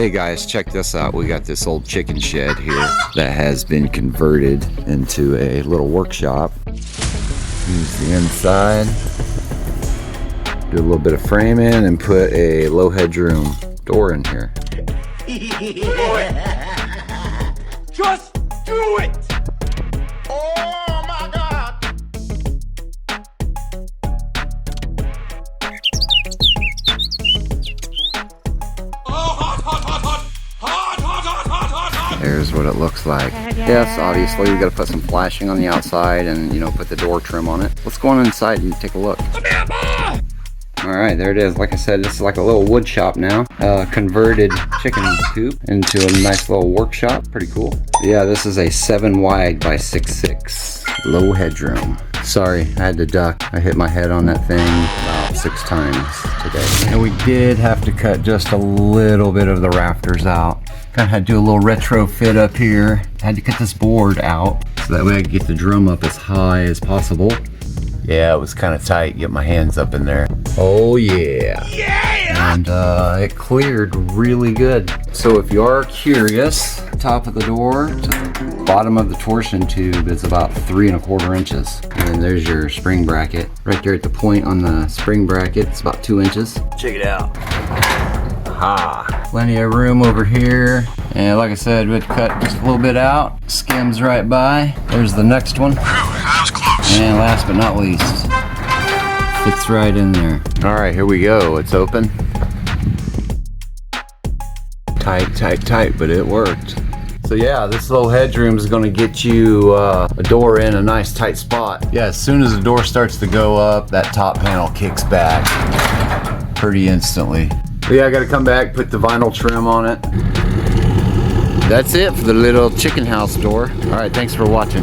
Hey guys, check this out. We got this old chicken shed here that has been converted into a little workshop. Use the inside, do a little bit of framing, and put a low headroom door in here. Just do it! Oh my God! There's what it looks like. Yes, obviously we got to put some flashing on the outside and, you know, put the door trim on it. Let's go on inside and take a look. Alright, there it is. Like I said, this is like a little wood shop now. Converted chicken coop into a nice little workshop. Pretty cool. Yeah, this is a 7 wide by 6'6". Low headroom. Sorry, I had to duck. I hit my head on that thing about 6 times today. And we did have to cut just a little bit of the rafters out. Kind of had to do a little retrofit up here. Had to cut this board out so that way I could get the drum up as high as possible. Yeah, it was kind of tight. Get my hands up in there. Oh yeah. Yeah! And it cleared really good. So if you are curious, top of the door to the bottom of the torsion tube is about 3 1/4 inches. And then there's your spring bracket. Right there at the point on the spring bracket, it's about 2 inches. Check it out. Aha. Plenty of room over here. And like I said, we'd cut just a little bit out. Skims right by. There's the next one. That was close. And last but not least, fits right in there. All right, here we go. It's open. Tight, tight, tight, but it worked. So yeah, this low headroom is gonna get you a door in a nice tight spot. Yeah, as soon as the door starts to go up, that top panel kicks back pretty instantly. But yeah, I gotta come back, put the vinyl trim on it. That's it for the little chicken house door. All right, thanks for watching.